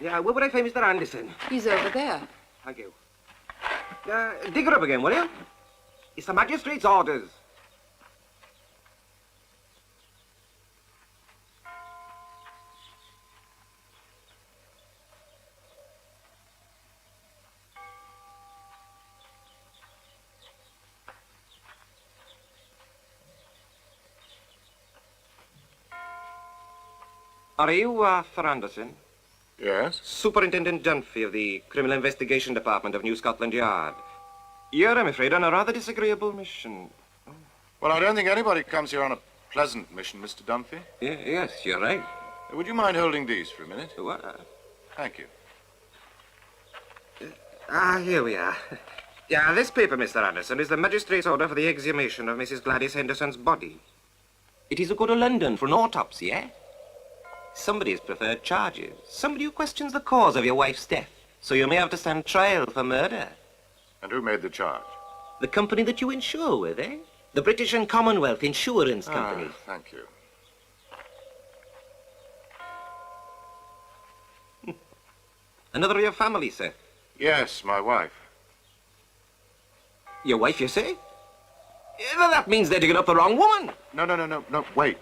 Yeah, where would I find Mr. Anderson? He's over there. Thank you. Dig her up again, will you? It's the magistrate's orders. Are you Arthur Anderson? Yes? Superintendent Dunphy of the Criminal Investigation Department of New Scotland Yard. You're, I'm afraid, on a rather disagreeable mission. Well, I don't think anybody comes here on a pleasant mission, Mr. Dunphy. Yes, you're right. Would you mind holding these for a minute? What? Thank you. Here we are. Yeah, this paper, Mr. Anderson, is the magistrate's order for the exhumation of Mrs. Gladys Henderson's body. It is to go to London for an autopsy, eh? Somebody's preferred charges. Somebody who questions the cause of your wife's death. So you may have to stand trial for murder. And who made the charge? The company that you insure with, eh? The British and Commonwealth Insurance Company. Thank you. Another of your family, sir? Yes, my wife. Your wife, you say? Well, that means they're digging up the wrong woman. No, wait.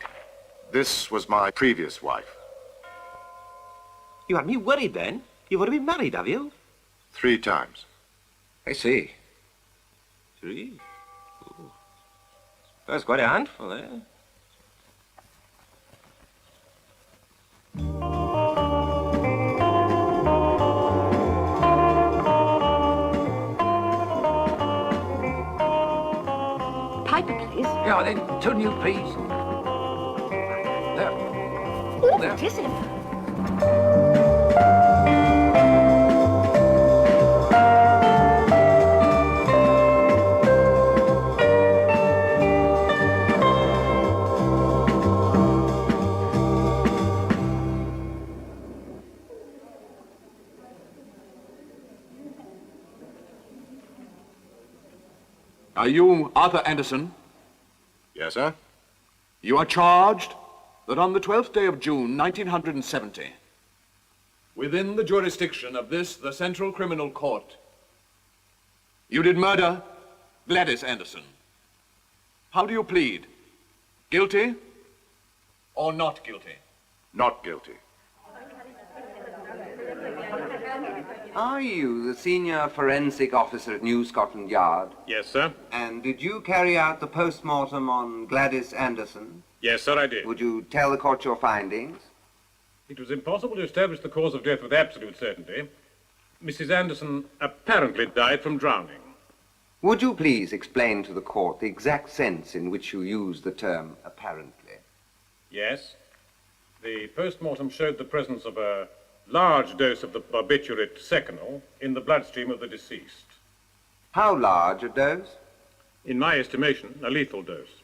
This was my previous wife. You had me worried then. You've already been married, have you? 3 times. I see. 3? Ooh. That's quite a handful, eh? Piper, please. Yeah, then 2 new peas. There. Oh, There. what is it? Are you Arthur Anderson? Yes, sir? You are charged that on the 12th day of June, 1970, within the jurisdiction of this, the Central Criminal Court, you did murder Gladys Anderson. How do you plead? Guilty or not guilty? Not guilty. Are you the senior forensic officer at New Scotland Yard? Yes, sir. And did you carry out the post-mortem on Gladys Anderson? Yes, sir, I did. Would you tell the court your findings? It was impossible to establish the cause of death with absolute certainty. Mrs. Anderson apparently died from drowning. Would you please explain to the court the exact sense in which you use the term apparently? Yes. The post-mortem showed the presence of a large dose of the barbiturate seconal in the bloodstream of the deceased. How large a dose? In my estimation, a lethal dose.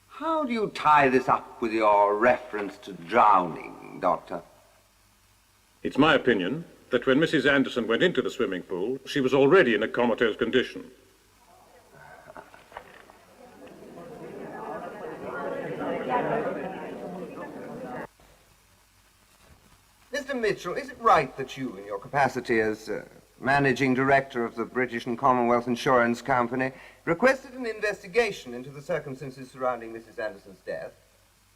How do you tie this up with your reference to drowning, Doctor? It's my opinion that when Mrs. Anderson went into the swimming pool, she was already in a comatose condition. Mr. Mitchell, is it right that you, in your capacity as managing director of the British and Commonwealth Insurance Company, requested an investigation into the circumstances surrounding Mrs. Anderson's death?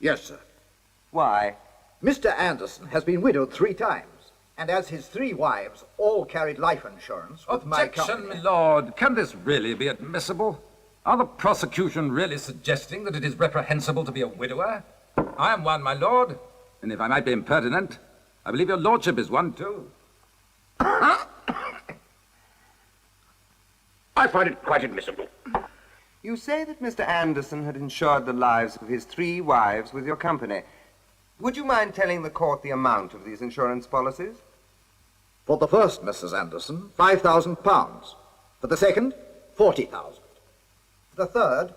Yes, sir. Why? Mr. Anderson has been widowed 3 times, and as his 3 wives all carried life insurance with my Objection, company... my lord. Can this really be admissible? Are the prosecution really suggesting that it is reprehensible to be a widower? I am one, my lord, and if I might be impertinent, I believe your lordship is one, too. I find it quite admissible. You say that Mr. Anderson had insured the lives of his 3 wives with your company. Would you mind telling the court the amount of these insurance policies? For the first Mrs. Anderson, £5,000. For the second, £40,000. For the third,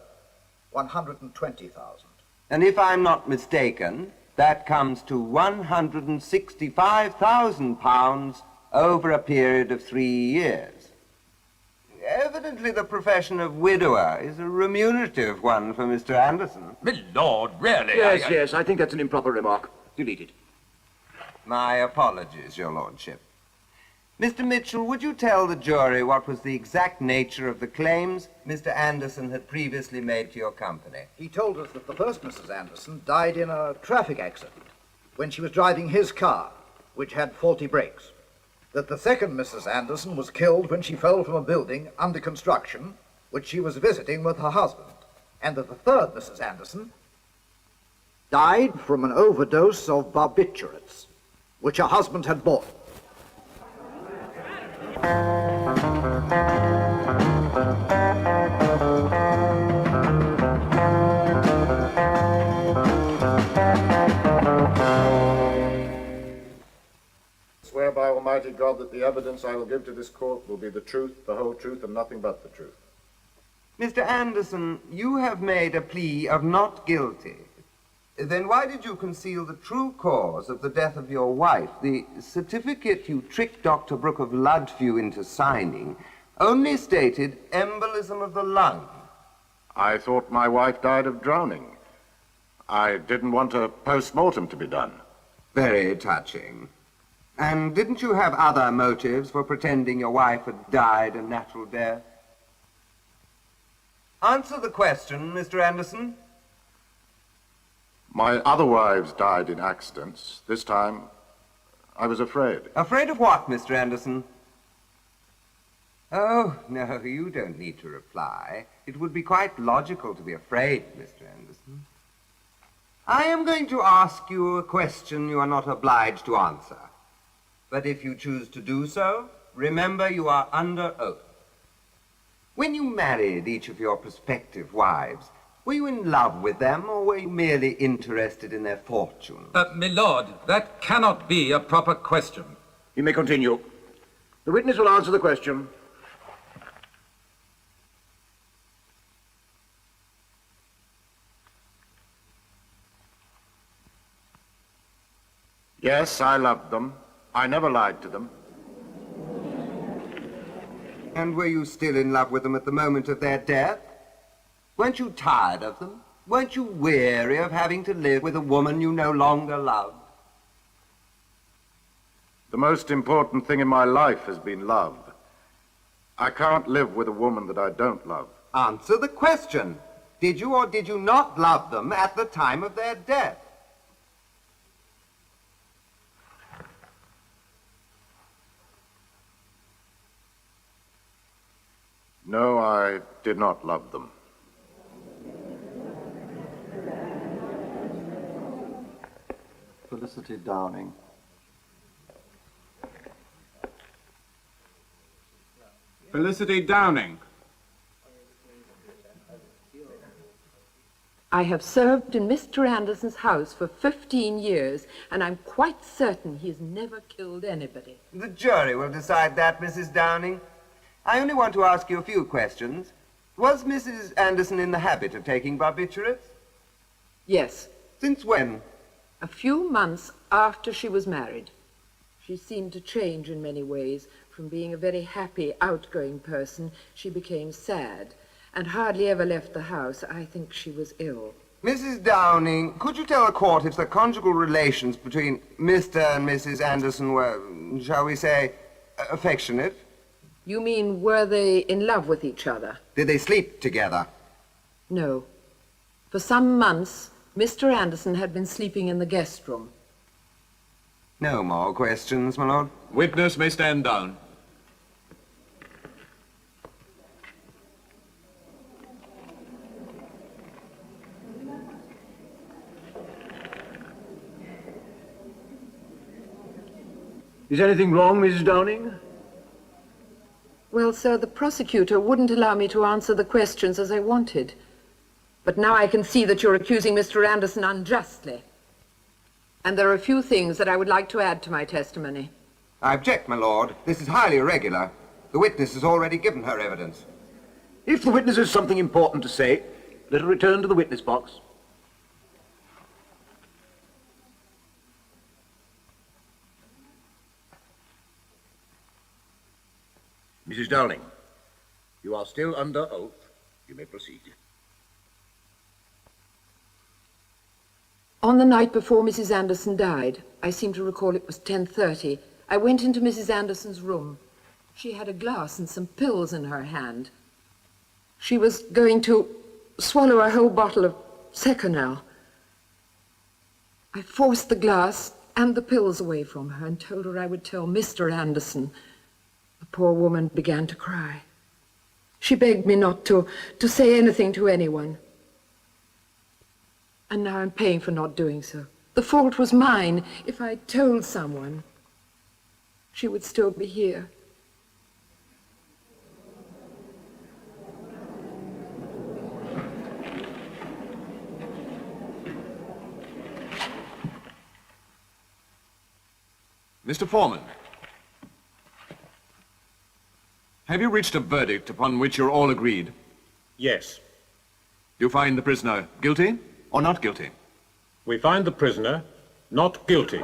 £120,000. And if I'm not mistaken, that comes to £165,000 over a period of 3 years. Evidently, the profession of widower is a remunerative one for Mr. Anderson. My lord, really? Yes, I think that's an improper remark. Delete it. My apologies, Your Lordship. Mr. Mitchell, would you tell the jury what was the exact nature of the claims Mr. Anderson had previously made to your company? He told us that the first Mrs. Anderson died in a traffic accident when she was driving his car, which had faulty brakes. That the second Mrs. Anderson was killed when she fell from a building under construction, which she was visiting with her husband. And that the third Mrs. Anderson died from an overdose of barbiturates, which her husband had bought. Swear by Almighty God that the evidence I will give to this court will be the truth, the whole truth, and nothing but the truth. Mr. Anderson, you have made a plea of not guilty. Then why did you conceal the true cause of the death of your wife? The certificate you tricked Dr. Brooke of Ludfew into signing only stated embolism of the lung. I thought my wife died of drowning. I didn't want a post-mortem to be done. Very touching. And didn't you have other motives for pretending your wife had died a natural death? Answer the question, Mr. Anderson. My other wives died in accidents. This time, I was afraid. Afraid of what, Mr. Anderson? Oh, no, you don't need to reply. It would be quite logical to be afraid, Mr. Anderson. I am going to ask you a question you are not obliged to answer. But if you choose to do so, remember you are under oath. When you married each of your prospective wives, were you in love with them, or were you merely interested in their fortune? My lord, that cannot be a proper question. You may continue. The witness will answer the question. Yes, I loved them. I never lied to them. And were you still in love with them at the moment of their death? Weren't you tired of them? Weren't you weary of having to live with a woman you no longer loved? The most important thing in my life has been love. I can't live with a woman that I don't love. Answer the question. Did you or did you not love them at the time of their death? No, I did not love them. Felicity Downing. Felicity Downing. I have served in Mr. Anderson's house for 15 years, and I'm quite certain he's never killed anybody. The jury will decide that, Mrs. Downing. I only want to ask you a few questions. Was Mrs. Anderson in the habit of taking barbiturates? Yes, Since when? a few months after she was married. She seemed to change in many ways. From being a very happy, outgoing person, she became sad and hardly ever left the house. I think she was ill. Mrs. Downing, could you tell the court if the conjugal relations between Mr. and Mrs. Anderson were, shall we say, affectionate? You mean, were they in love with each other? Did they sleep together? No. For some months, Mr. Anderson had been sleeping in the guest room. No more questions, my lord. Witness may stand down. Is anything wrong, Mrs. Downing? Well, sir, the prosecutor wouldn't allow me to answer the questions as I wanted. But now I can see that you're accusing Mr. Anderson unjustly. And there are a few things that I would like to add to my testimony. I object, my lord. This is highly irregular. The witness has already given her evidence. If the witness has something important to say, let her return to the witness box. Mrs. Downing, you are still under oath. You may proceed. On the night before Mrs. Anderson died, I seem to recall it was 10:30, I went into Mrs. Anderson's room. She had a glass and some pills in her hand. She was going to swallow a whole bottle of Seconal. I forced the glass and the pills away from her and told her I would tell Mr. Anderson. The poor woman began to cry. She begged me not to say anything to anyone. And now I'm paying for not doing so. The fault was mine. If I'd told someone, she would still be here. Mr. Foreman, have you reached a verdict upon which you're all agreed? Yes. Do you find the prisoner guilty or not guilty? We find the prisoner not guilty.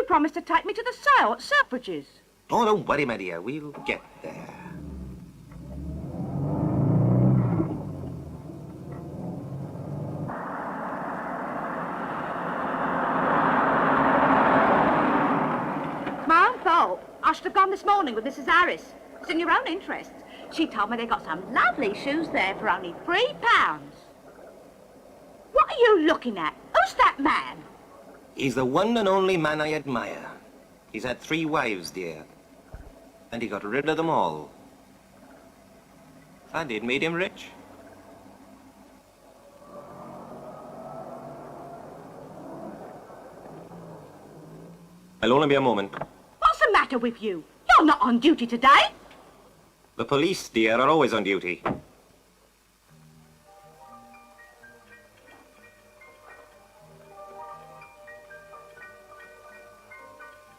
Promised to take me to the sale at Selfridge's. Oh, don't worry, my dear. We'll get there. It's my own fault. I should have gone this morning with Mrs. Harris. It's in your own interest. She told me they got some lovely shoes there for only £3. What are you looking at? Who's that man? He's the one and only man I admire. He's had 3 wives, dear. And he got rid of them all. And it made him rich. I'll only be a moment. What's the matter with you? You're not on duty today. The police, dear, are always on duty.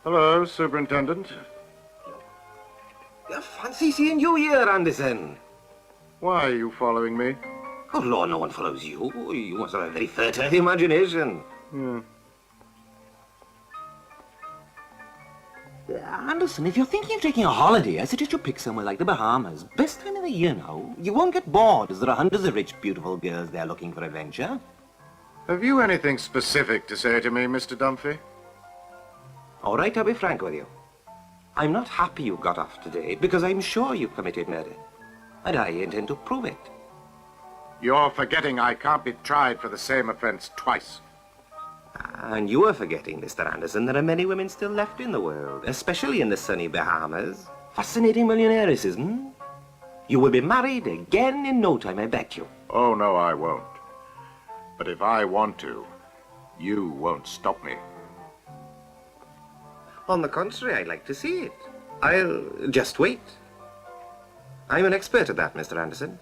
Hello, Superintendent. Fancy seeing you here, Anderson. Why are you following me? Oh, Lord, no one follows you. You must have a very fertile imagination. Anderson, if you're thinking of taking a holiday, I suggest you pick somewhere like the Bahamas. Best time of the year now. You won't get bored, as there are hundreds of rich, beautiful girls there looking for adventure. Have you anything specific to say to me, Mr. Dunphy? All right, I'll be frank with you. I'm not happy you got off today, because I'm sure you committed murder. And I intend to prove it. You're forgetting I can't be tried for the same offense twice. And you are forgetting, Mr. Anderson, there are many women still left in the world, especially in the sunny Bahamas. Fascinating millionairesses, hmm? You will be married again in no time, I bet you. Oh, no, I won't. But if I want to, you won't stop me. On the contrary, I'd like to see it. I'll just wait. I'm an expert at that, Mr. Anderson.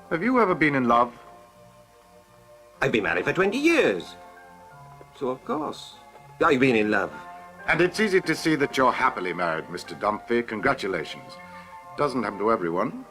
Have you ever been in love? I've been married for 20 years. So, of course, I've been in love. And it's easy to see that you're happily married, Mr. Dunphy. Congratulations. Doesn't happen to everyone.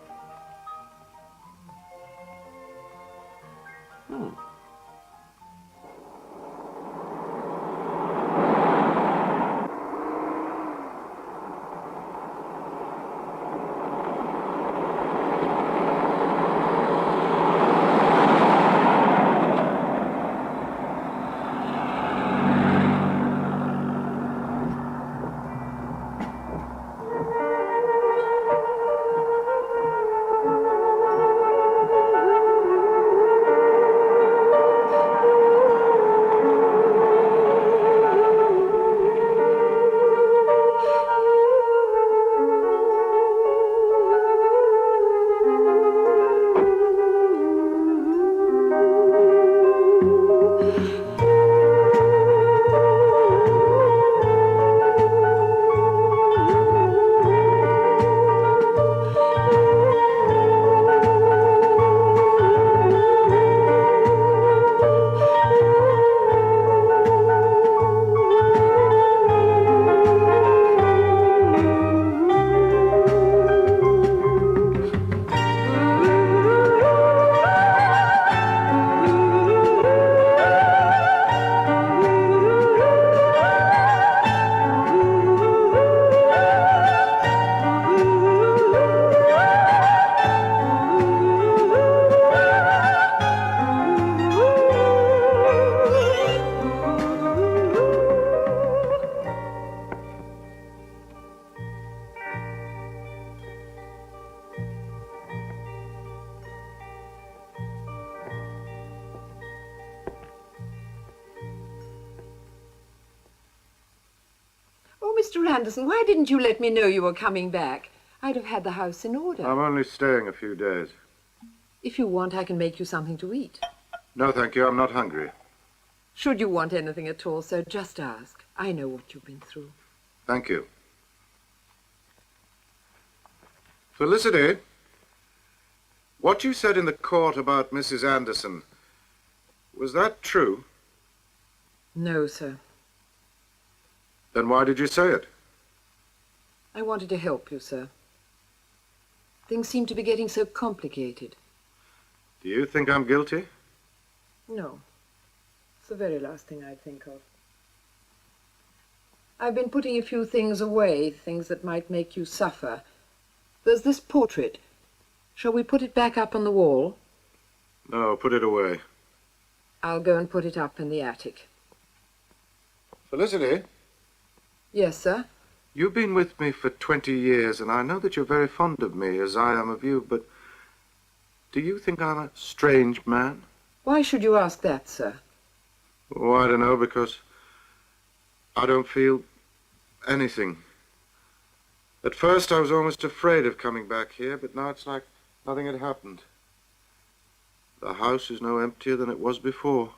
Mr. Anderson, why didn't you let me know you were coming back? I'd have had the house in order. I'm only staying a few days. If you want, I can make you something to eat. No, thank you. I'm not hungry. Should you want anything at all, sir, just ask. I know what you've been through. Thank you. Felicity, what you said in the court about Mrs. Anderson, was that true? No, sir. Then why did you say it? I wanted to help you, sir. Things seem to be getting so complicated. Do you think I'm guilty? No. It's the very last thing I'd think of. I've been putting a few things away, things that might make you suffer. There's this portrait. Shall we put it back up on the wall? No, put it away. I'll go and put it up in the attic. Felicity, Yes, sir? you've been with me for 20 years, and I know that you're very fond of me, as I am of you, but do you think I'm a strange man? Why should you ask that, sir? Oh, I don't know, because I don't feel anything. At first I was almost afraid of coming back here, but now it's like nothing had happened. The house is no emptier than it was before.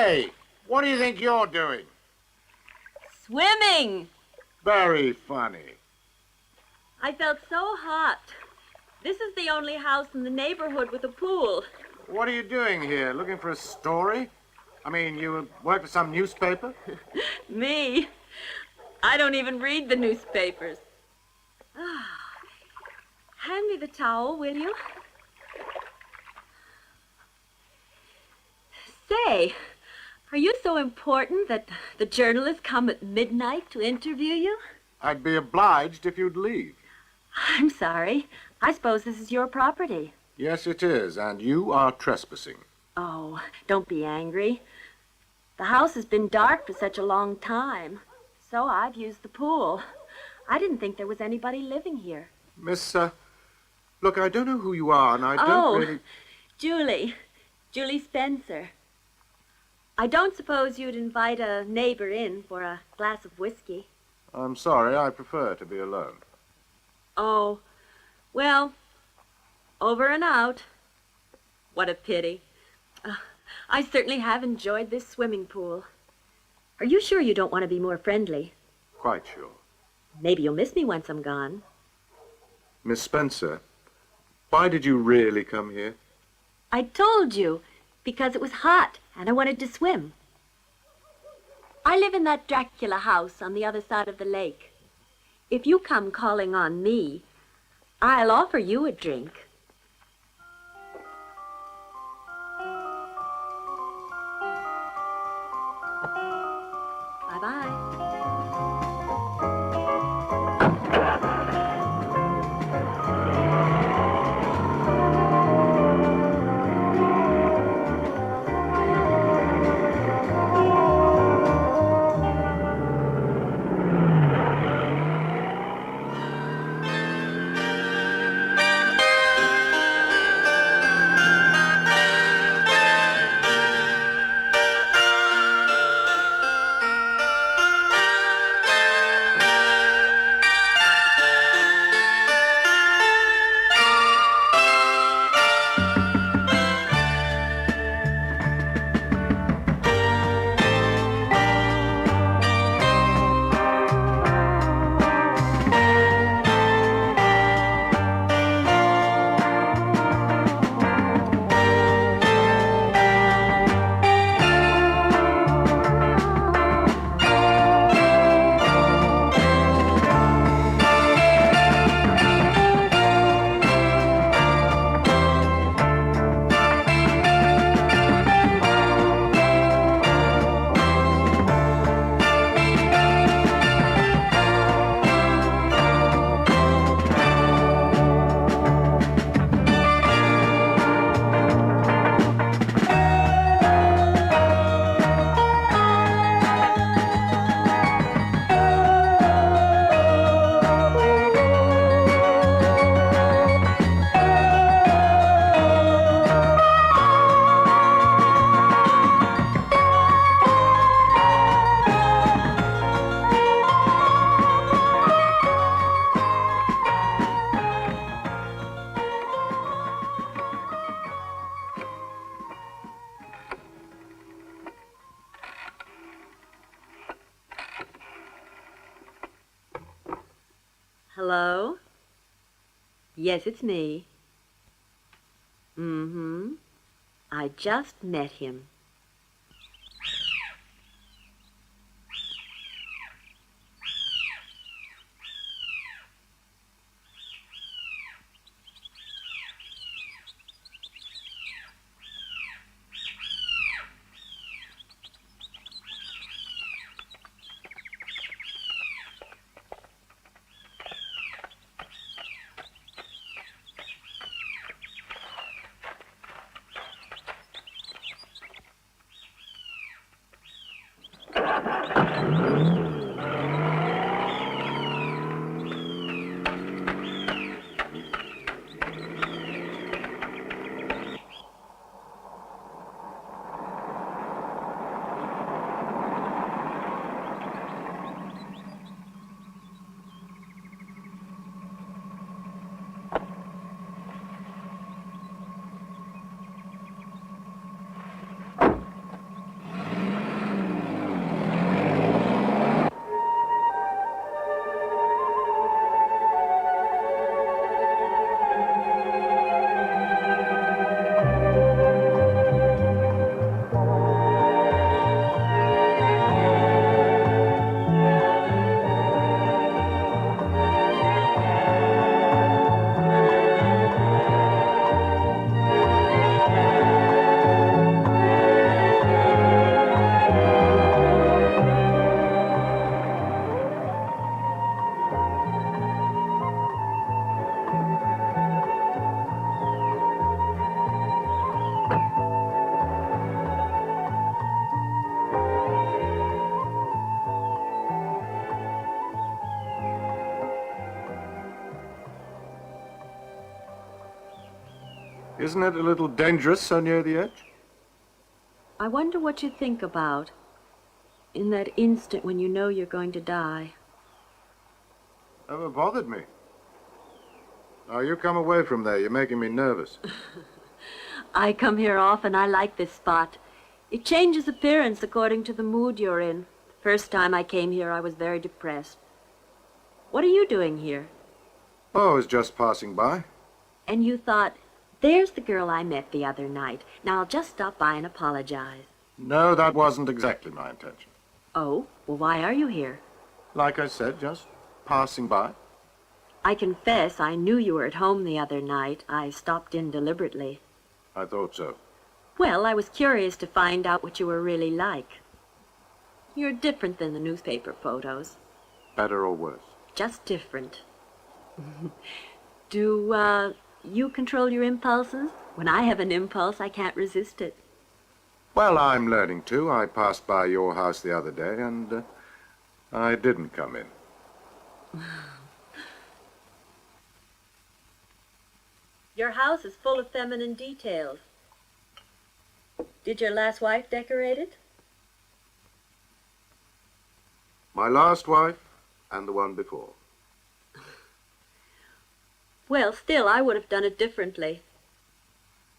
Hey, what do you think you're doing? Swimming! Very funny. I felt so hot. This is the only house in the neighborhood with a pool. What are you doing here? Looking for a story? I mean, you work for some newspaper? Me? I don't even read the newspapers. Hand me the towel, will you? Say, are you so important that the journalists come at midnight to interview you? I'd be obliged if you'd leave. I'm sorry. I suppose this is your property. Yes, it is, and you are trespassing. Oh, don't be angry. The house has been dark for such a long time, so I've used the pool. I didn't think there was anybody living here. Miss, look, I don't know who you are, and I don't really... Julie Spencer. I don't suppose you'd invite a neighbor in for a glass of whiskey. I'm sorry, I prefer to be alone. Oh, well, over and out. What a pity. I certainly have enjoyed this swimming pool. Are you sure you don't want to be more friendly? Quite sure. Maybe you'll miss me once I'm gone. Miss Spencer, why did you really come here? I told you, because it was hot and I wanted to swim. I live in that Dracula house on the other side of the lake. If you come calling on me, I'll offer you a drink. Bye-bye. Hello? Yes, it's me. Mm-hmm. I just met him. Isn't it a little dangerous so near the edge? I wonder what you think about in that instant when you know you're going to die. Never bothered me. Now, you come away from there. You're making me nervous. I come here often. I like this spot. It changes appearance according to the mood you're in. The first time I came here, I was very depressed. What are you doing here? Oh, I was just passing by. And you thought, there's the girl I met the other night. Now I'll just stop by and apologize. No, that wasn't exactly my intention. Oh, well, why are you here? Like I said, just passing by. I confess I knew you were at home the other night. I stopped in deliberately. I thought so. Well, I was curious to find out what you were really like. You're different than the newspaper photos. Better or worse? Just different. Do, you control your impulses? When I have an impulse, I can't resist it. Well, I'm learning to. I passed by your house the other day, and I didn't come in. Your house is full of feminine details. Did your last wife decorate it? My last wife and the one before. Well, still, I would have done it differently.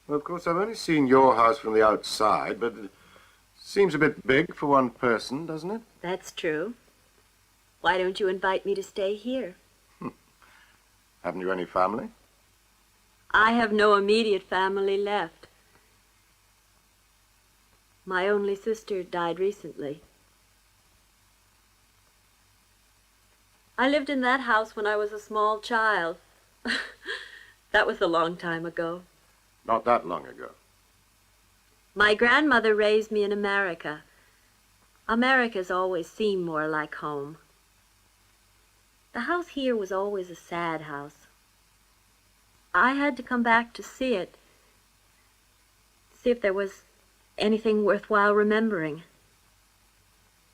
Well, of course, I've only seen your house from the outside, but it seems a bit big for one person, doesn't it? That's true. Why don't you invite me to stay here? Haven't you any family? I have no immediate family left. My only sister died recently. I lived in that house when I was a small child. That was a long time ago. Not that long ago. My grandmother raised me in America. America's always seemed more like home. The house here was always a sad house. I had to come back to see it, see if there was anything worthwhile remembering.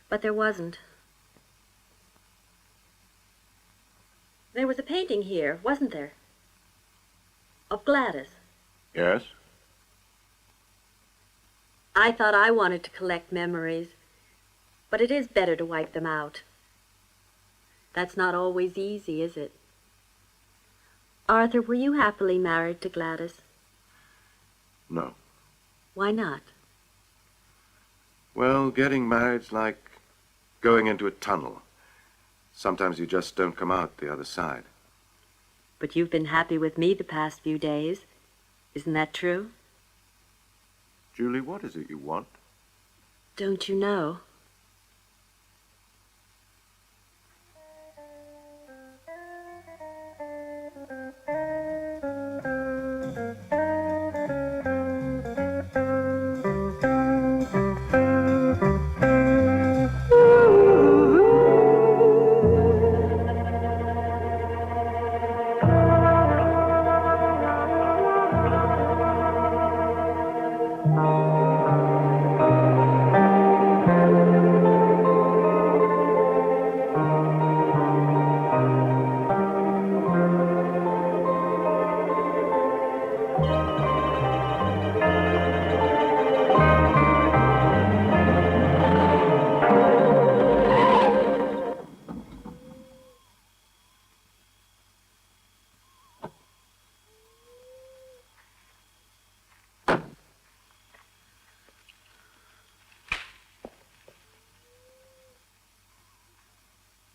But there wasn't. There was a painting here, wasn't there? Of Gladys. Yes? I thought I wanted to collect memories, but it is better to wipe them out. That's not always easy, is it? Arthur, were you happily married to Gladys? No. Why not? Well, getting married's like going into a tunnel. Sometimes you just don't come out the other side. But you've been happy with me the past few days. Isn't that true? Julie, what is it you want? Don't you know?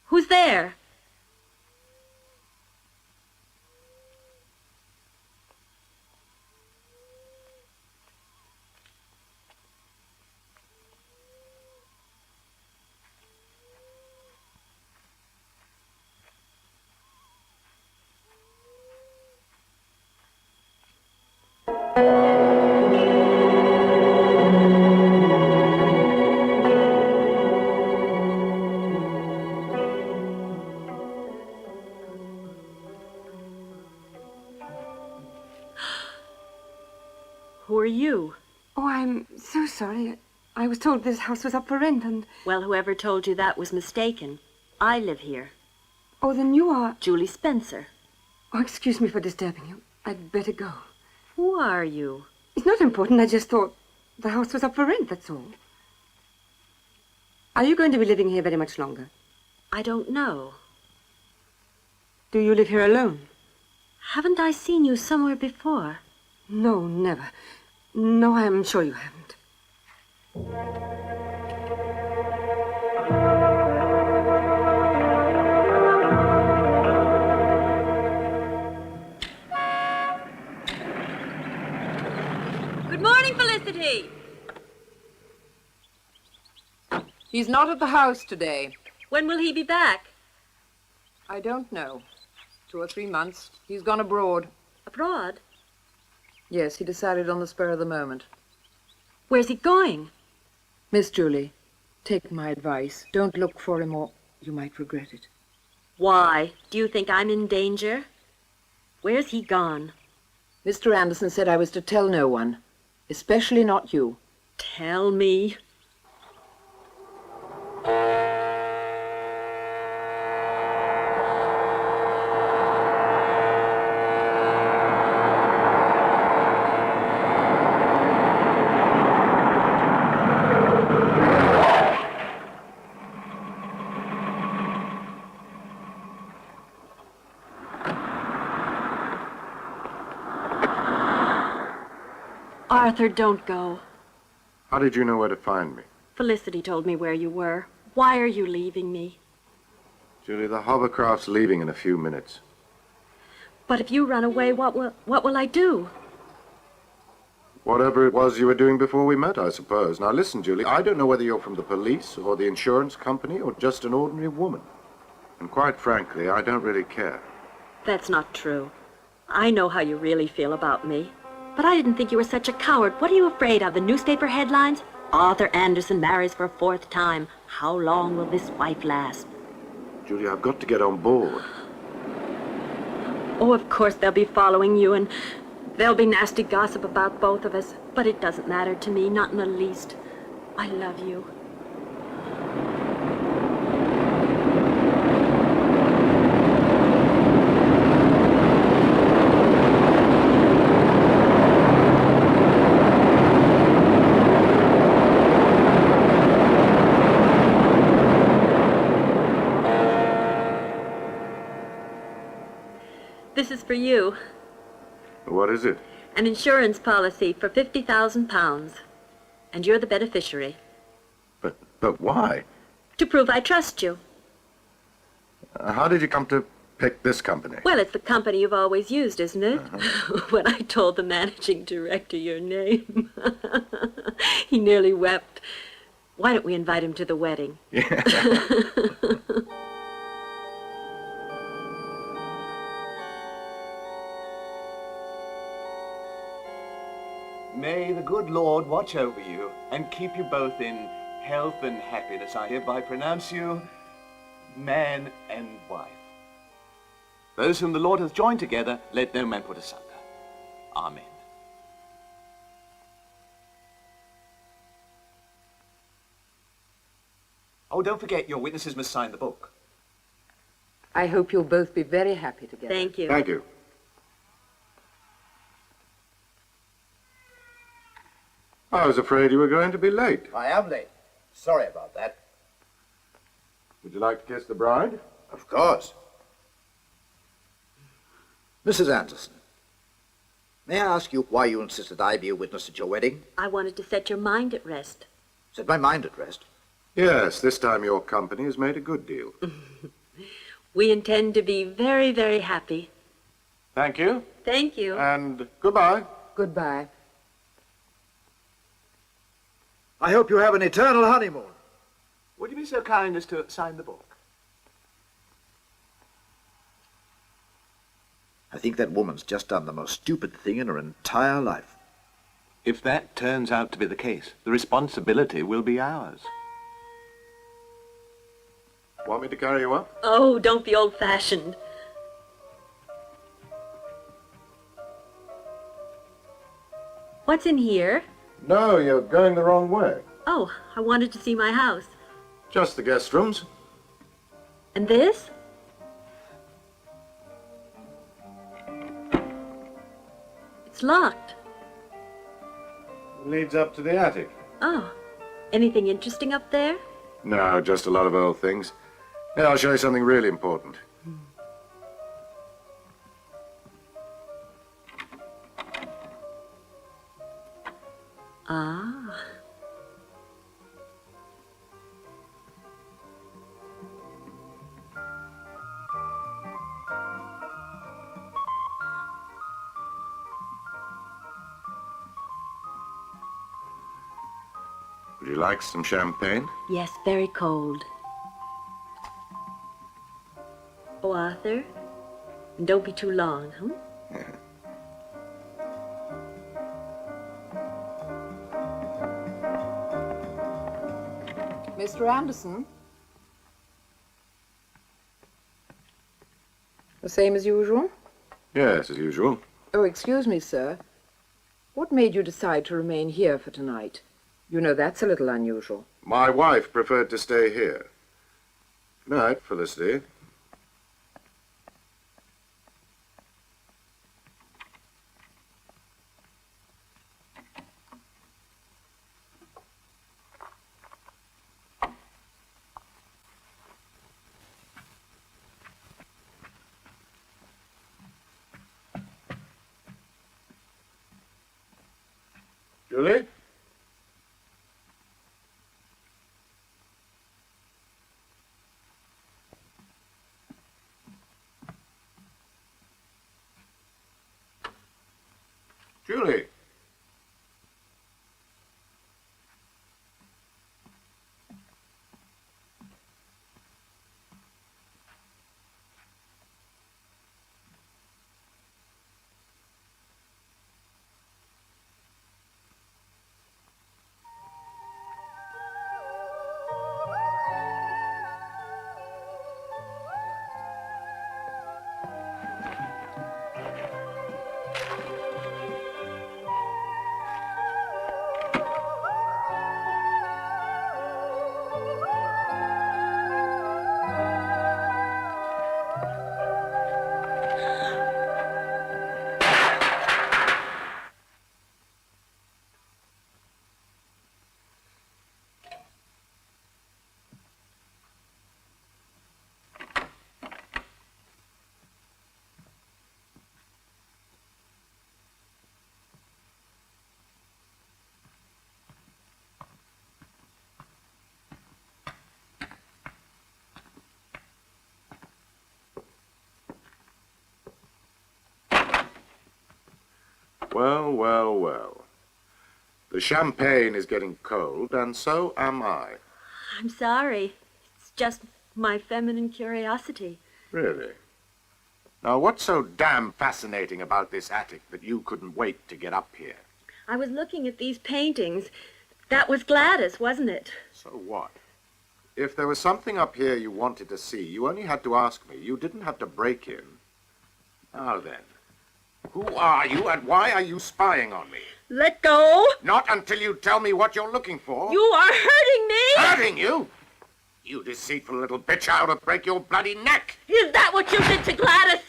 Who's there? Who are you? Oh, I'm so sorry. I was told this house was up for rent and... Well, whoever told you that was mistaken. I live here. Oh, then you are... Julie Spencer. Oh, excuse me for disturbing you. I'd better go. Who are you? It's not important. I just thought the house was up for rent, that's all. Are you going to be living here very much longer? I don't know. Do you live here alone? Haven't I seen you somewhere before? No, never. No, I am sure you haven't. Good morning, Felicity. He's not at the house today. When will he be back? I don't know. 2 or 3 months. He's gone abroad. Abroad? Yes, he decided on the spur of the moment. Where's he going? Miss Julie, take my advice. Don't look for him or you might regret it. Why? Do you think I'm in danger? Where's he gone? Mr. Anderson said I was to tell no one, especially not you. Tell me. Arthur, don't go. How did you know where to find me? Felicity told me where you were. Why are you leaving me? Julie, the hovercraft's leaving in a few minutes. But if you run away, what will I do? Whatever it was you were doing before we met, I suppose. Now listen, Julie, I don't know whether you're from the police or the insurance company or just an ordinary woman. And quite frankly, I don't really care. That's not true. I know how you really feel about me. But I didn't think you were such a coward. What are you afraid of? The newspaper headlines? Arthur Anderson marries for a 4th time. How long will this wife last? Julie, I've got to get on board. Oh, of course they'll be following you, and there'll be nasty gossip about both of us. But it doesn't matter to me, not in the least. I love you. This is for you. What is it? An insurance policy for £50,000. And you're the beneficiary. But why? To prove I trust you. How did you come to pick this company? Well, it's the company you've always used, isn't it? When I told the managing director your name, he nearly wept. Why don't we invite him to the wedding? Yeah. May the good Lord watch over you and keep you both in health and happiness. I hereby pronounce you man and wife. Those whom the Lord hath joined together, let no man put asunder. Amen. Oh, don't forget, your witnesses must sign the book. I hope you'll both be very happy together. Thank you. Thank you. I was afraid you were going to be late. I am late. Sorry about that. Would you like to kiss the bride? Of course. Mrs. Anderson, may I ask you why you insisted I be a witness at your wedding? I wanted to set your mind at rest. Set my mind at rest. Yes, this time your company has made a good deal. We intend to be very, very happy. Thank you. Thank you. And goodbye. Goodbye. I hope you have an eternal honeymoon. Would you be so kind as to sign the book? I think that woman's just done the most stupid thing in her entire life. If that turns out to be the case, the responsibility will be ours. Want me to carry you up? Oh, don't be old-fashioned. What's in here? No, you're going the wrong way. Oh, I wanted to see my house. Just the guest rooms. And this? It's It's locked. It leads up to the attic. Oh, anything interesting up there? No, just a lot of old things. Yeah, I'll show you something really important. Ah. Would you like some champagne? Yes, very cold. Oh, Arthur, and don't be too long, huh? Mr. Anderson? The same as usual? Yes, as usual. Oh, excuse me, sir. What made you decide to remain here for tonight? You know, that's a little unusual. My wife preferred to stay here. Good night, Felicity. Julie? Julie? Well, well, well. The champagne is getting cold, and so am I. I'm sorry. It's just my feminine curiosity. Really? Now, what's so damn fascinating about this attic that you couldn't wait to get up here? I was looking at these paintings. That was Gladys, wasn't it? So what? If there was something up here you wanted to see, you only had to ask me. You didn't have to break in. Now then, who are you and why are you spying on me? Let go! Not until you tell me what you're looking for. You are hurting me! Hurting you? You deceitful little bitch, I ought to break your bloody neck! Is that what you did to Gladys?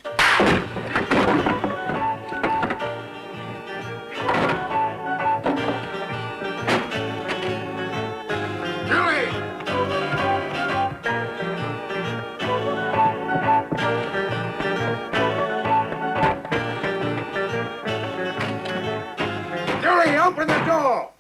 Julie, open the door!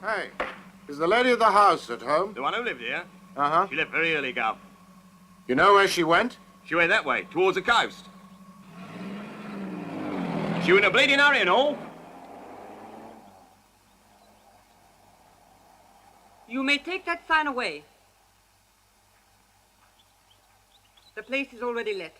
Hey, is the lady of the house at home? The one who lived here? Uh-huh. She left very early, Gov. You know where she went? She went that way, towards the coast. She was in a bleeding hurry and all. You may take that sign away. The place is already let.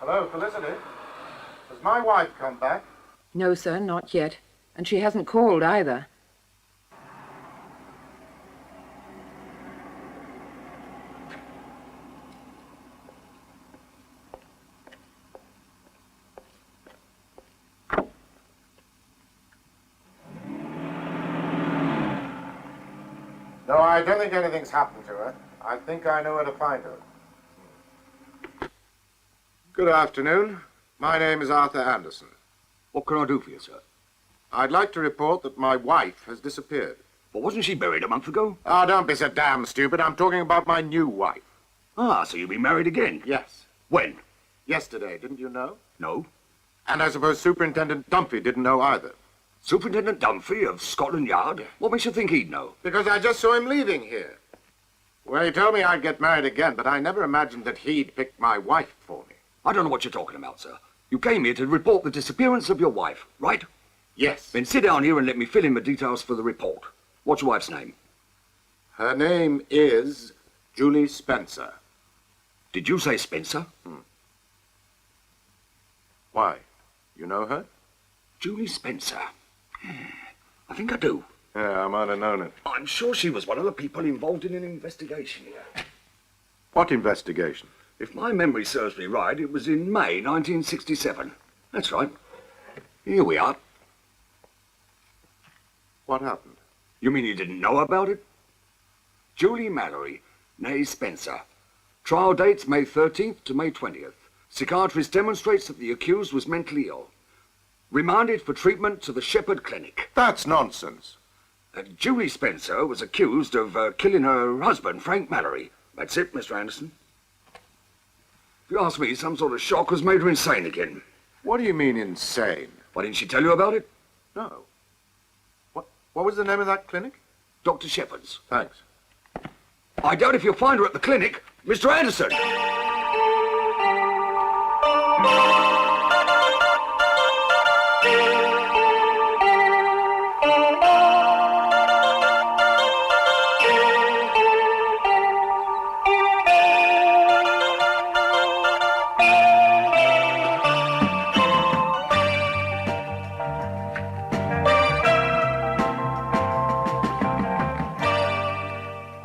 Hello, Felicity. Has my wife come back? No, sir, not yet. And she hasn't called either. No, I don't think anything's happened to her. I think I know where to find her. Good afternoon. My name is Arthur Anderson. What can I do for you, sir? I'd like to report that my wife has disappeared. Well, wasn't she buried a month ago? Oh, don't be so damn stupid. I'm talking about my new wife. Ah, so you've been married again? Yes. When? Yesterday, didn't you know? No. And I suppose Superintendent Dunphy didn't know either. Superintendent Dunphy of Scotland Yard? What makes you think he'd know? Because I just saw him leaving here. Well, he told me I'd get married again, but I never imagined that he'd pick my wife for me. I don't know what you're talking about, sir. You came here to report the disappearance of your wife, right? Yes. Then sit down here and let me fill in the details for the report. What's your wife's name? Her name is Julie Spencer. Did you say Spencer? Why? You know her? Julie Spencer. I think I do. Yeah, I might have known it. I'm sure she was one of the people involved in an investigation here. What investigation? If my memory serves me right, it was in May 1967. That's right. Here we are. What happened? You mean you didn't know about it? Julie Mallory, née Spencer. Trial dates May 13th to May 20th. Psychiatrist demonstrates that the accused was mentally ill. Remanded for treatment to the Shepherd Clinic. That's nonsense. Julie Spencer was accused of killing her husband, Frank Mallory. That's it, Mr. Anderson. If you ask me, some sort of shock has made her insane again. What do you mean, insane? Why didn't she tell you about it? No. What was the name of that clinic? Dr. Shepherd's. Thanks. I doubt if you'll find her at the clinic. Mr. Anderson!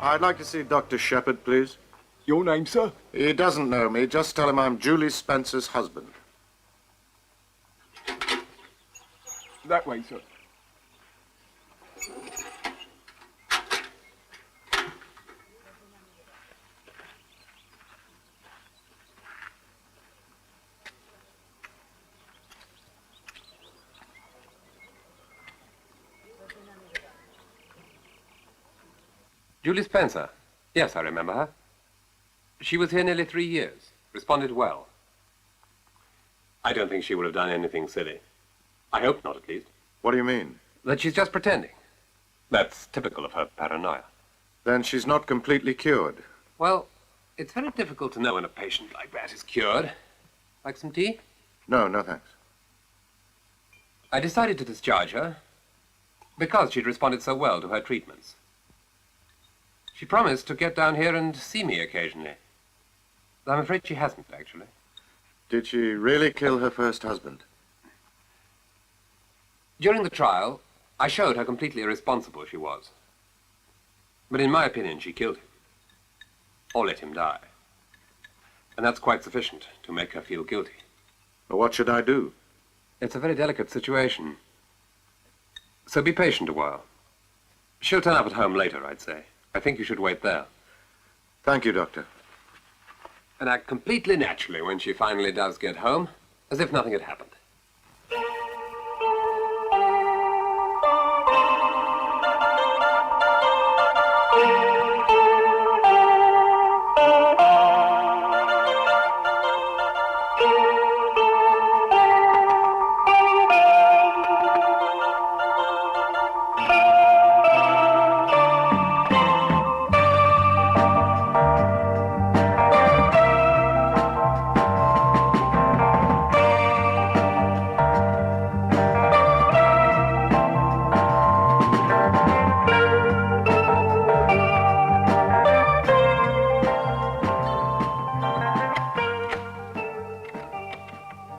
I'd like to see Dr. Shepherd, please. Your name, sir? He doesn't know me. Just tell him I'm Julie Spencer's husband. That way, sir. Julie Spencer. Yes, I remember her. She was here nearly 3 years. Responded well. I don't think she would have done anything silly. I hope not, at least. What do you mean? That she's just pretending. That's typical of her paranoia. Then she's not completely cured. Well, it's very difficult to know when a patient like that is cured. Like some tea? No, no thanks. I decided to discharge her because she'd responded so well to her treatments. She promised to get down here and see me occasionally. I'm afraid she hasn't, actually. Did she really kill her first husband? During the trial, I showed how completely irresponsible she was. But in my opinion, she killed him. Or let him die. And that's quite sufficient to make her feel guilty. Well, what should I do? It's a very delicate situation. So be patient a while. She'll turn up at home later, I'd say. I think you should wait there. Thank you, Doctor. And act completely naturally when she finally does get home, as if nothing had happened.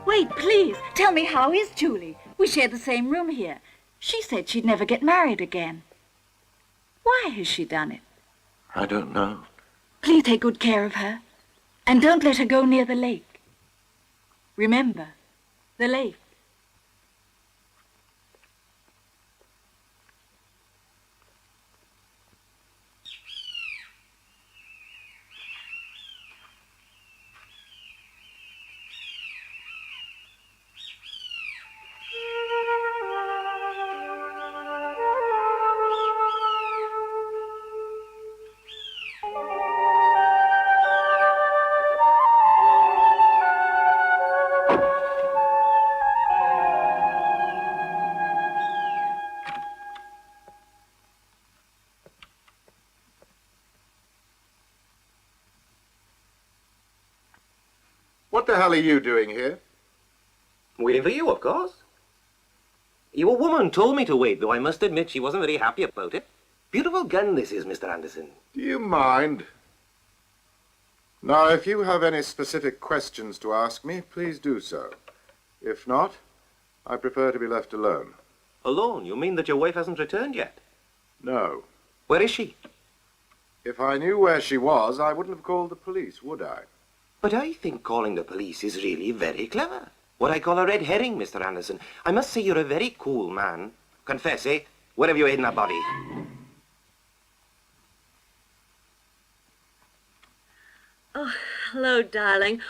Wait, please. Tell me, how is Julie? We share the same room here. She said she'd never get married again. Why has she done it? I don't know. Please take good care of her. And don't let her go near the lake. Remember, the lake. What the hell are you doing here? Waiting for you, of course. Your woman told me to wait, though I must admit she wasn't very happy about it. Beautiful gun this is, Mr. Anderson. Do you mind? Now, if you have any specific questions to ask me, please do so. If not, I prefer to be left alone. Alone? You mean that your wife hasn't returned yet? No. Where is she? If I knew where she was, I wouldn't have called the police, would I? But I think calling the police is really very clever. What I call a red herring, Mr. Anderson. I must say you're a very cool man. Confess, eh? Where have you hidden her body? Oh, hello, darling.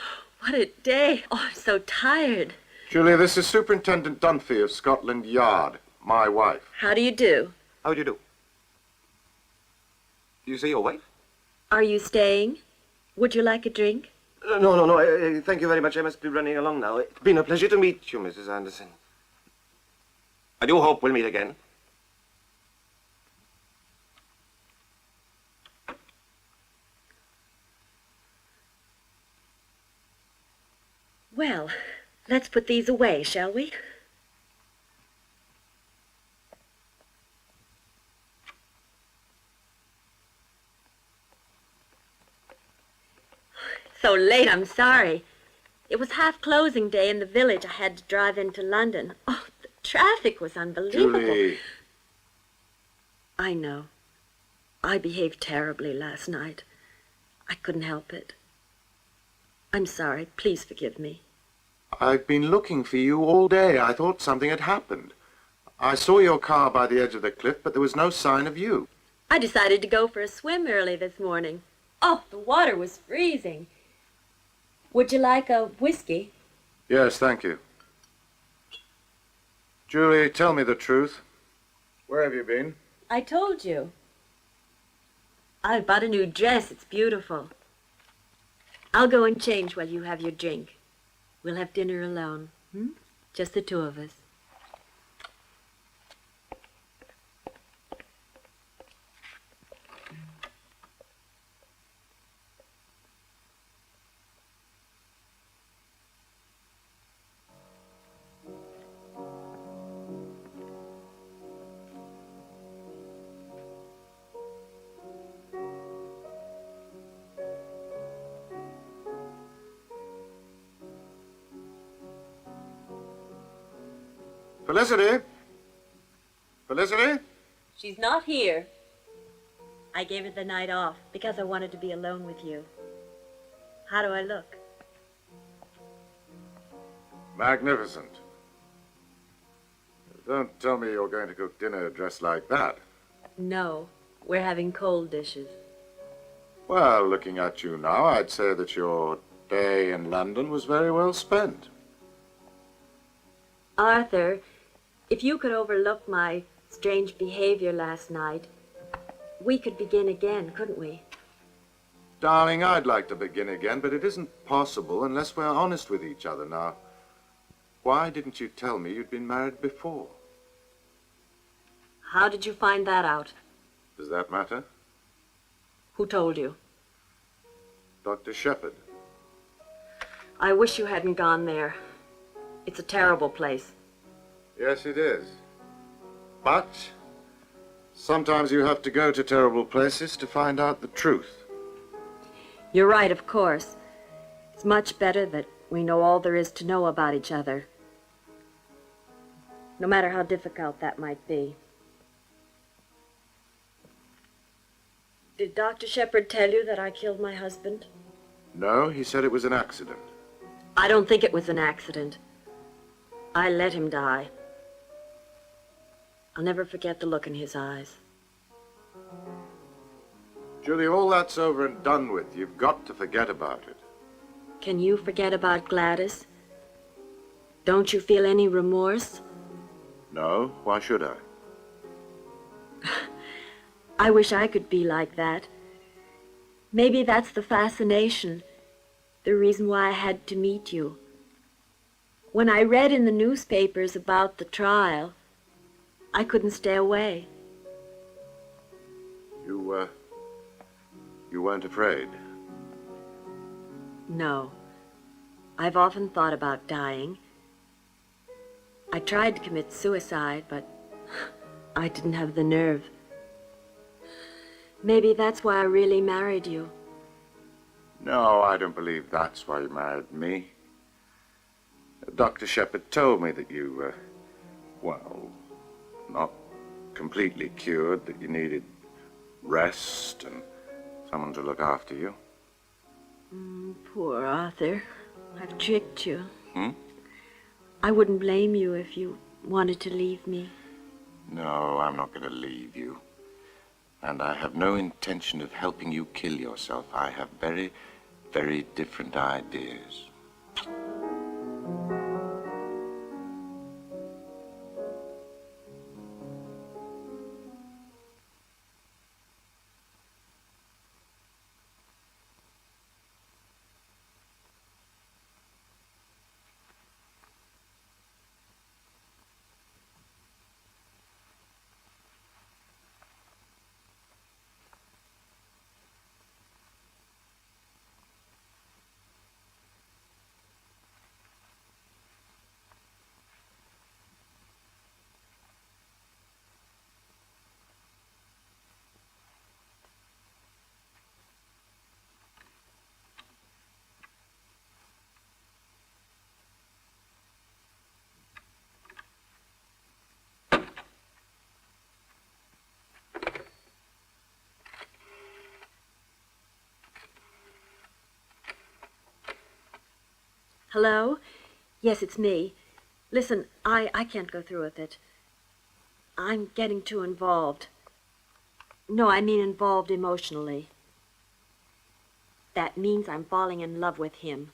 What a day. Oh, I'm so tired. Julia, this is Superintendent Dunphy of Scotland Yard, my wife. How do you do? How do you do? You say your wife? Are you staying? Would you like a drink? No. Thank you very much. I must be running along now. It's been a pleasure to meet you, Mrs. Anderson. I do hope we'll meet again. Well, let's put these away, shall we? So late, I'm sorry. It was half closing day in the village. I had to drive into London. Oh, the traffic was unbelievable. Julie. I know. I behaved terribly last night. I couldn't help it. I'm sorry. Please forgive me. I've been looking for you all day. I thought something had happened. I saw your car by the edge of the cliff, but there was no sign of you. I decided to go for a swim early this morning. Oh, the water was freezing. Would you like a whiskey? Yes, thank you. Julie, tell me the truth. Where have you been? I told you. I bought a new dress. It's beautiful. I'll go and change while you have your drink. We'll have dinner alone. Just the two of us. Felicity? Felicity? She's not here. I gave her the night off because I wanted to be alone with you. How do I look? Magnificent. Don't tell me you're going to cook dinner dressed like that. No, we're having cold dishes. Well, looking at you now, I'd say that your day in London was very well spent. Arthur, if you could overlook my strange behavior last night, we could begin again, couldn't we? Darling, I'd like to begin again, but it isn't possible unless we're honest with each other now. Why didn't you tell me you'd been married before? How did you find that out? Does that matter? Who told you? Dr. Shepherd. I wish you hadn't gone there. It's a terrible place. Yes, it is. But sometimes you have to go to terrible places to find out the truth. You're right, of course. It's much better that we know all there is to know about each other. No matter how difficult that might be. Did Dr. Shepherd tell you that I killed my husband? No, he said it was an accident. I don't think it was an accident. I let him die. I'll never forget the look in his eyes. Julie, all that's over and done with. You've got to forget about it. Can you forget about Gladys? Don't you feel any remorse? No, why should I? I wish I could be like that. Maybe that's the fascination, the reason why I had to meet you. When I read in the newspapers about the trial, I couldn't stay away. You weren't afraid? No. I've often thought about dying. I tried to commit suicide, but I didn't have the nerve. Maybe that's why I really married you. No, I don't believe that's why you married me. Dr. Shepherd told me that you, well, not completely cured, that you needed rest and someone to look after you. Poor Arthur. I've tricked you. Hmm? I wouldn't blame you if you wanted to leave me. No, I'm not going to leave you. And I have no intention of helping you kill yourself. I have very, very different ideas. Hello? Yes, it's me. Listen, I can't go through with it. I'm getting too involved. No, I mean involved emotionally. That means I'm falling in love with him.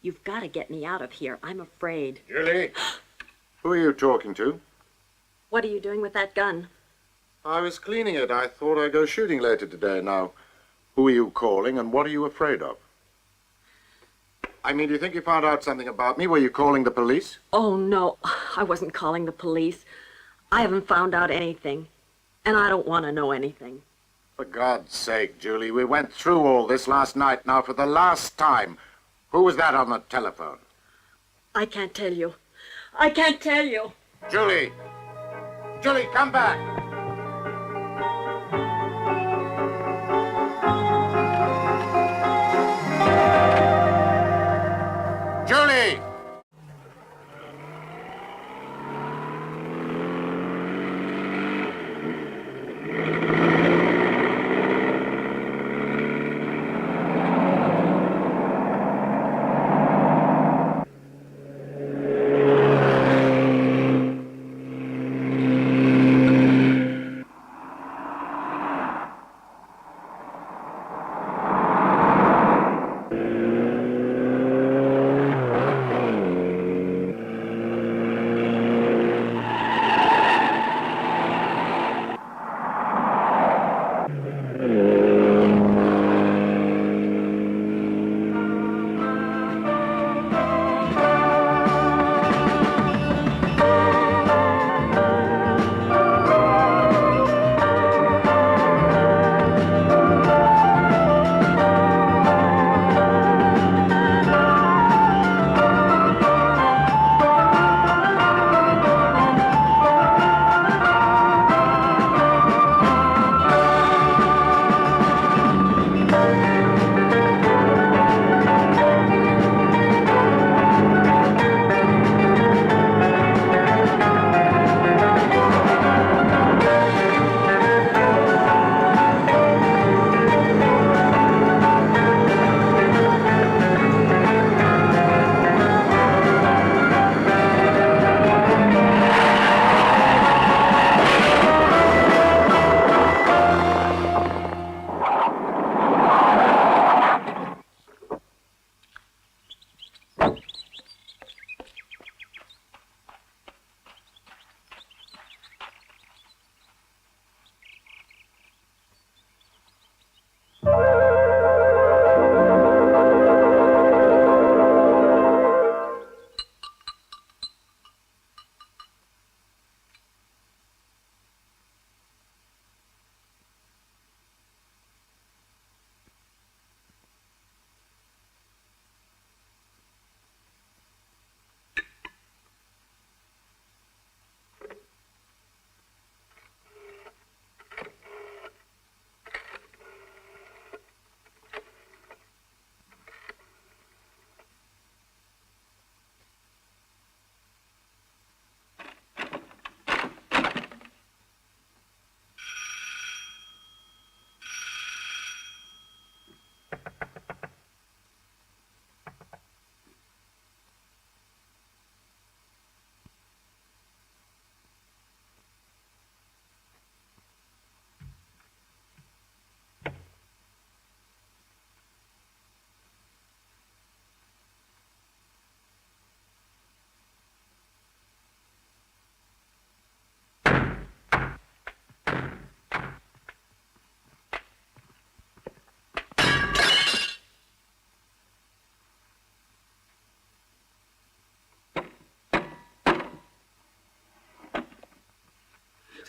You've got to get me out of here. I'm afraid. Julie! Who are you talking to? What are you doing with that gun? I was cleaning it. I thought I'd go shooting later today. Now, who are you calling and what are you afraid of? I mean, do you think you found out something about me? Were you calling the police? Oh, no. I wasn't calling the police. I haven't found out anything. And I don't want to know anything. For God's sake, Julie, we went through all this last night. Now, for the last time, who was that on the telephone? I can't tell you. I can't tell you. Julie! Julie, come back! Julie!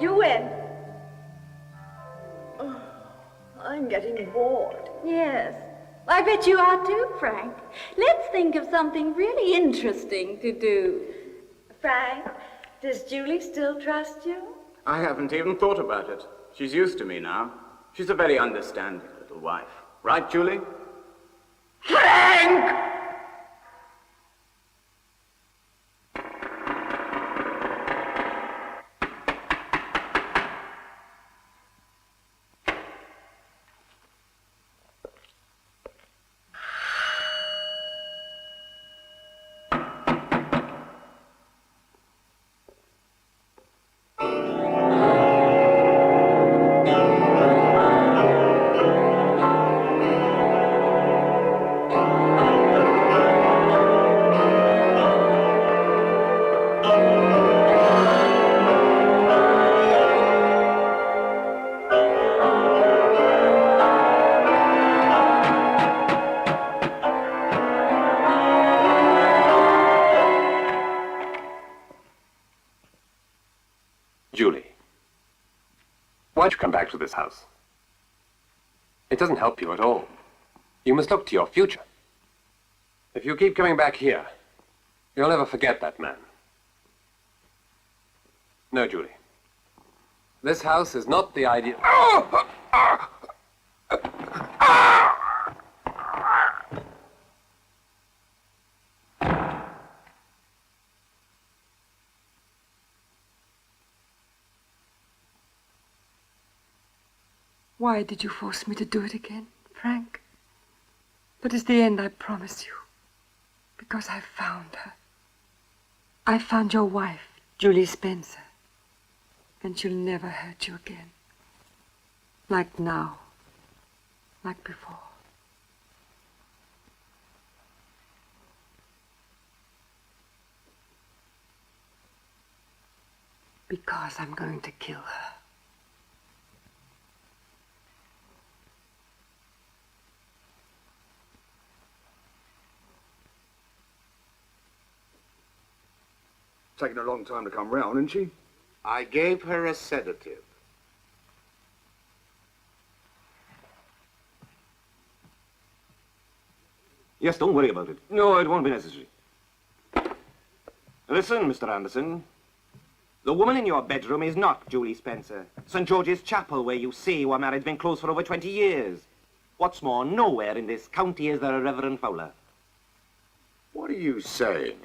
You win. Oh, I'm getting bored. Yes. I bet you are too, Frank. Let's think of something really interesting to do. Frank, does Julie still trust you? I haven't even thought about it. She's used to me now. She's a very understanding little wife. Right, Julie? Frank! Julie, why'd you come back to this house? It doesn't help you at all. You must look to your future. If you keep coming back here, you'll never forget that man. No, Julie. This house is not the ideal... Why did you force me to do it again, Frank? But it's the end, I promise you. Because I found her. I found your wife, Julie Spencer. And she'll never hurt you again. Like now. Like before. Because I'm going to kill her. Taking a long time to come round, isn't she? I gave her a sedative. Yes, don't worry about it. No, it won't be necessary. Listen, Mr. Anderson. The woman in your bedroom is not Julie Spencer. St. George's Chapel, where you say you were married, has been closed for over 20 years. What's more, nowhere in this county is there a Reverend Fowler. What are you saying?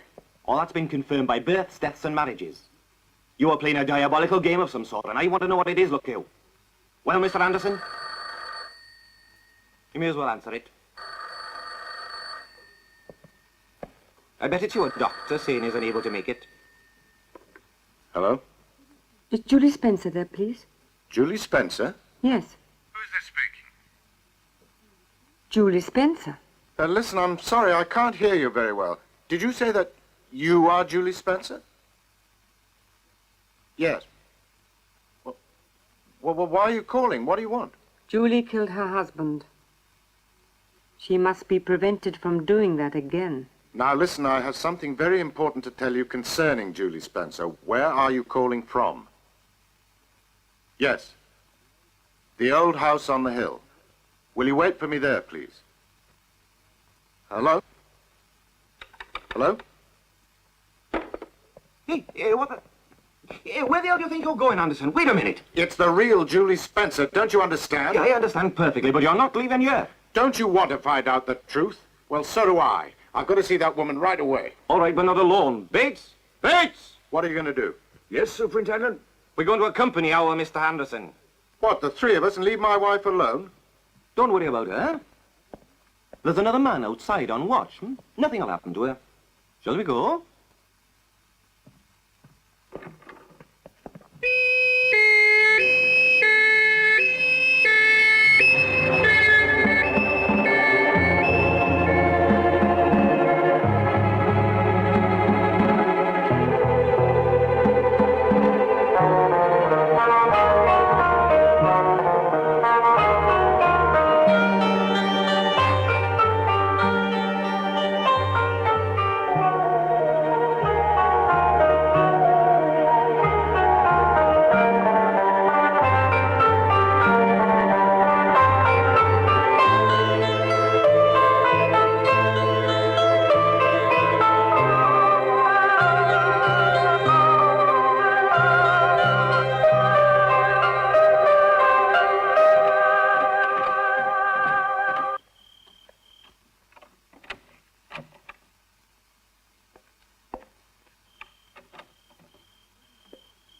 All that's been confirmed by births, deaths, and marriages. You are playing a diabolical game of some sort, and I want to know what it is, look you. Well, Mr. Anderson? You may as well answer it. I bet it's your doctor saying he's unable to make it. Hello? Is Julie Spencer there, please? Julie Spencer? Yes. Who's this speaking? Julie Spencer. Listen, I'm sorry, I can't hear you very well. Did you say that you are Julie Spencer? Yes. Well, why are you calling? What do you want? Julie killed her husband. She must be prevented from doing that again. Now, listen, I have something very important to tell you concerning Julie Spencer. Where are you calling from? Yes. The old house on the hill. Will you wait for me there, please? Hello? Hello? Hey, what the... Hey, where the hell do you think you're going, Anderson? Wait a minute. It's the real Julie Spencer, don't you understand? Yeah, I understand perfectly, but you're not leaving here. Don't you want to find out the truth? Well, so do I. I've got to see that woman right away. All right, but not alone. Bates! Bates! What are you going to do? Yes, Superintendent? We're going to accompany our Mr. Anderson. What, the three of us, and leave my wife alone? Don't worry about her. There's another man outside on watch. Nothing will happen to her. Shall we go?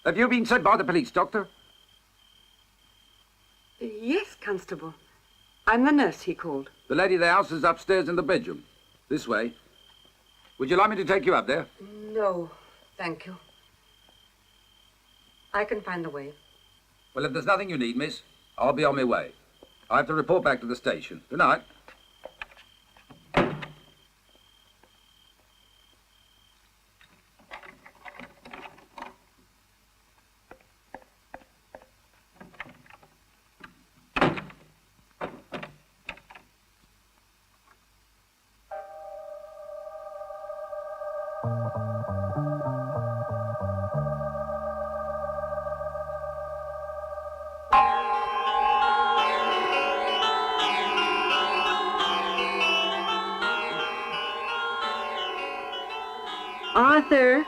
Have you been sent by the police, Doctor? Yes, Constable. I'm the nurse he called. The lady of the house is upstairs in the bedroom. This way. Would you like me to take you up there? No, thank you. I can find the way. Well, if there's nothing you need, miss, I'll be on my way. I have to report back to the station. Good night. Arthur.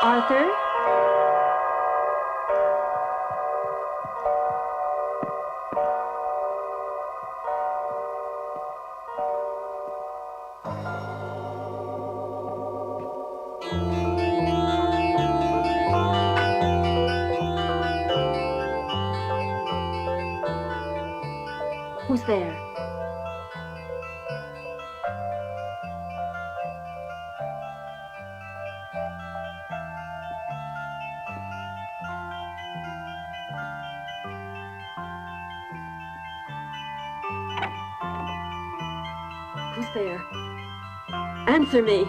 Arthur? Who's there? Who's there? Answer me.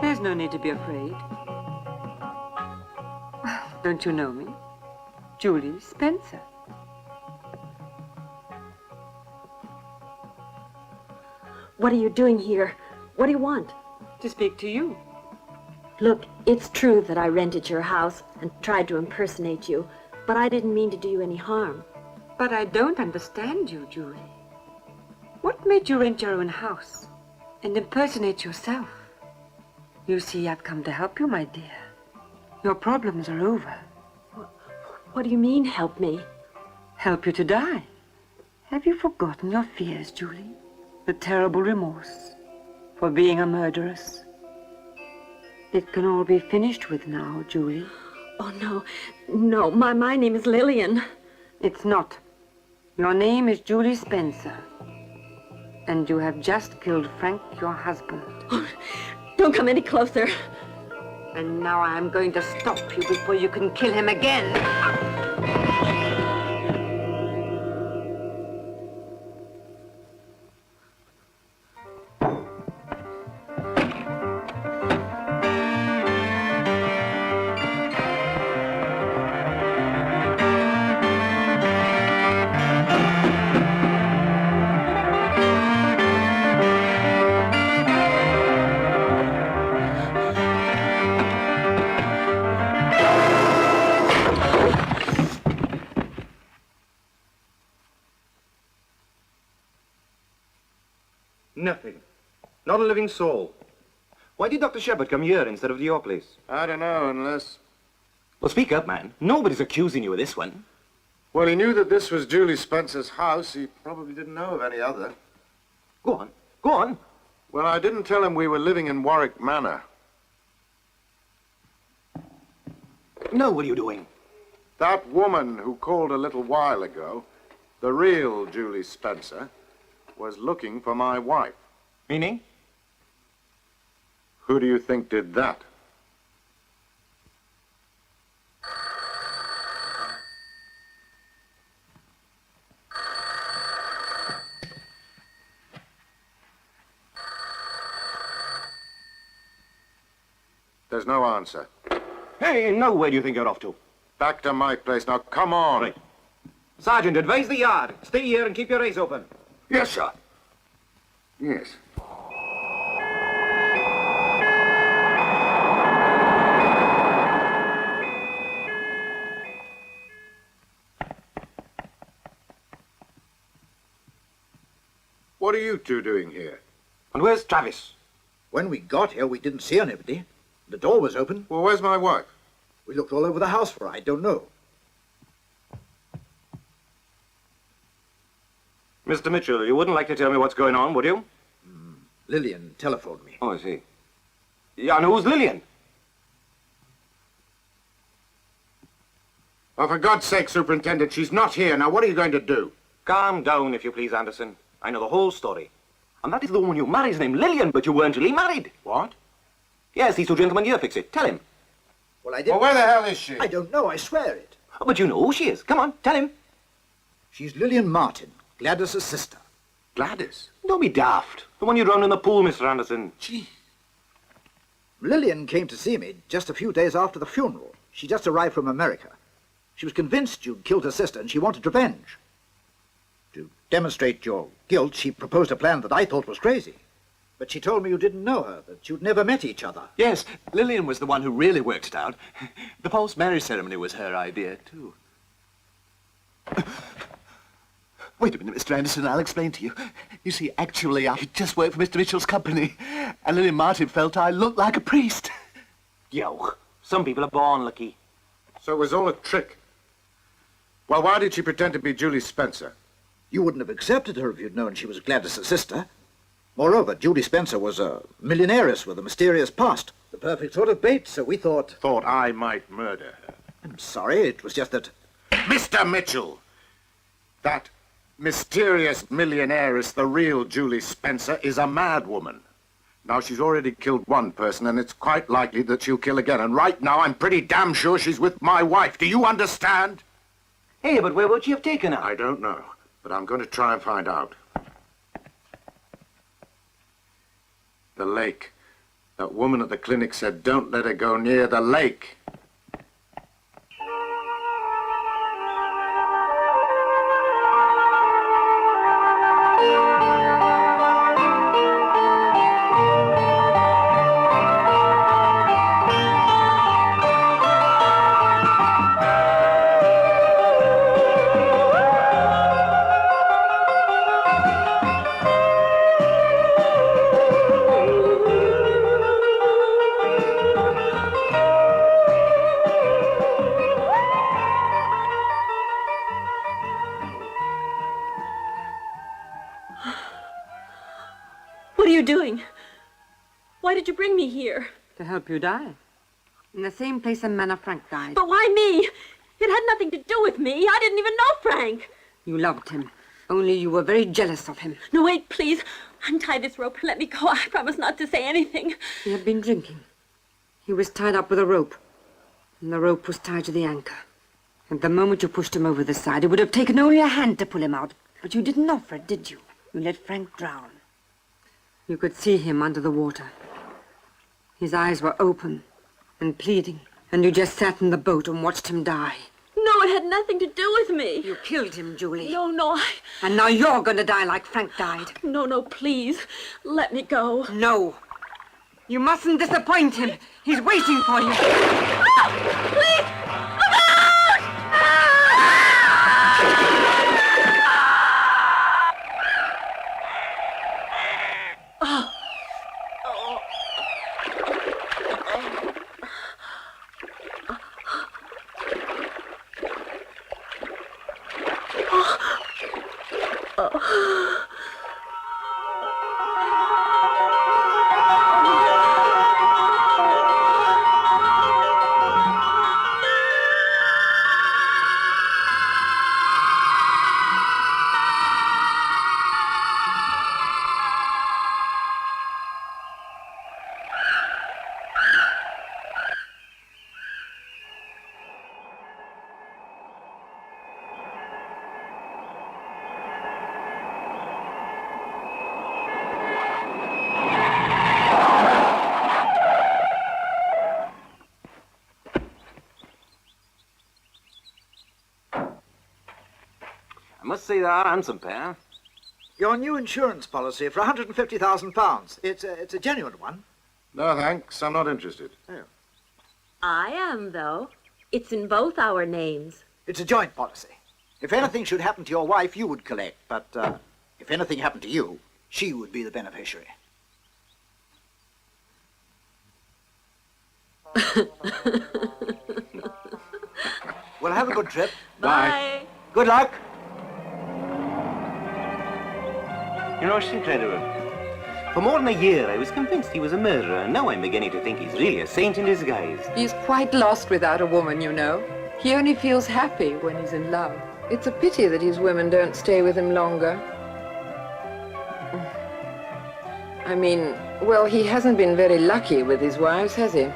There's no need to be afraid. Don't you know me? Julie Spencer. What are you doing here? What do you want? To speak to you. Look, it's true that I rented your house and tried to impersonate you, but I didn't mean to do you any harm. But I don't understand you, Julie. What made you rent your own house and impersonate yourself? You see, I've come to help you, my dear. Your problems are over. What do you mean, help me? Help you to die. Have you forgotten your fears, Julie? The terrible remorse for being a murderess. It can all be finished with now, Julie. Oh, no. No, my name is Lillian. It's not. Your name is Julie Spencer. And you have just killed Frank, your husband. Oh, don't come any closer. And now I'm going to stop you before you can kill him again. Nothing. Not a living soul. Why did Dr. Shepard come here instead of to your place? I don't know, unless... Well, speak up, man. Nobody's accusing you of this one. Well, he knew that this was Julie Spencer's house. He probably didn't know of any other. Go on. Go on. Well, I didn't tell him we were living in Warwick Manor. No, what are you doing? That woman who called a little while ago, the real Julie Spencer, was looking for my wife. Meaning? Who do you think did that? There's no answer. Hey, now where do you think you're off to? Back to my place. Now, come on. Right. Sergeant, advise the yard. Stay here and keep your eyes open. Yes, sir. Yes. What are you two doing here? And where's Travis? When we got here, we didn't see anybody. The door was open. Well, where's my wife? We looked all over the house for her. I don't know. Mr. Mitchell, you wouldn't like to tell me what's going on, would you? Lillian telephoned me. Oh, I see. Yeah, and who's Lillian? Oh, for God's sake, Superintendent, she's not here. Now, what are you going to do? Calm down, if you please, Anderson. I know the whole story. And that is the woman you married, named Lillian, but you weren't really married. What? Yes, these two gentlemen here fix it. Tell him. Well, I didn't... Well, where the hell is she? I don't know, I swear it. Oh, but you know who she is. Come on, tell him. She's Lillian Martin, Gladys's sister. Gladys? Don't be daft. The one you drowned in the pool, Mr. Anderson. Gee. Lillian came to see me just a few days after the funeral. She just arrived from America. She was convinced you'd killed her sister, and she wanted revenge. To demonstrate your guilt, she proposed a plan that I thought was crazy. But she told me you didn't know her, that you'd never met each other. Yes, Lillian was the one who really worked it out. The false marriage ceremony was her idea, too. Wait a minute, Mr. Anderson, I'll explain to you. You see, actually, I just worked for Mr. Mitchell's company, and Lillian Martin felt I looked like a priest. Yo, some people are born lucky. So it was all a trick. Well, why did she pretend to be Julie Spencer? You wouldn't have accepted her if you'd known she was Gladys's sister. Moreover, Julie Spencer was a millionairess with a mysterious past. The perfect sort of bait, so we thought... Thought I might murder her. I'm sorry, it was just that... Mr. Mitchell! That mysterious millionairess, the real Julie Spencer, is a mad woman. Now, she's already killed one person, and it's quite likely that she'll kill again. And right now, I'm pretty damn sure she's with my wife. Do you understand? Hey, but where would she have taken her? I don't know, but I'm going to try and find out. The lake. That woman at the clinic said, don't let her go near the lake. What are you doing? Why did you bring me here? To help you die. In the same place and manner Frank died. But why me? It had nothing to do with me. I didn't even know Frank. You loved him. Only you were very jealous of him. No, wait, please. Untie this rope and let me go. I promise not to say anything. He had been drinking. He was tied up with a rope. And the rope was tied to the anchor. And the moment you pushed him over the side, it would have taken only a hand to pull him out. But you didn't offer it, did you? You let Frank drown. You could see him under the water. His eyes were open and pleading. And you just sat in the boat and watched him die. No, it had nothing to do with me. You killed him, Julie. No, And now you're going to die like Frank died. No, please. Let me go. No. You mustn't disappoint him. He's waiting for you. Please! I must say they are a handsome pair. Your new insurance policy for £150,000. It's a genuine one. No, thanks. I'm not interested. Oh. I am, though. It's in both our names. It's a joint policy. If anything should happen to your wife, you would collect. But if anything happened to you, she would be the beneficiary. Well, have a good trip. Bye. Good luck. You know, it's incredible. For more than a year, I was convinced he was a murderer, and now I'm beginning to think he's really a saint in disguise. He's quite lost without a woman, you know. He only feels happy when he's in love. It's a pity that his women don't stay with him longer. I mean, well, he hasn't been very lucky with his wives, has he?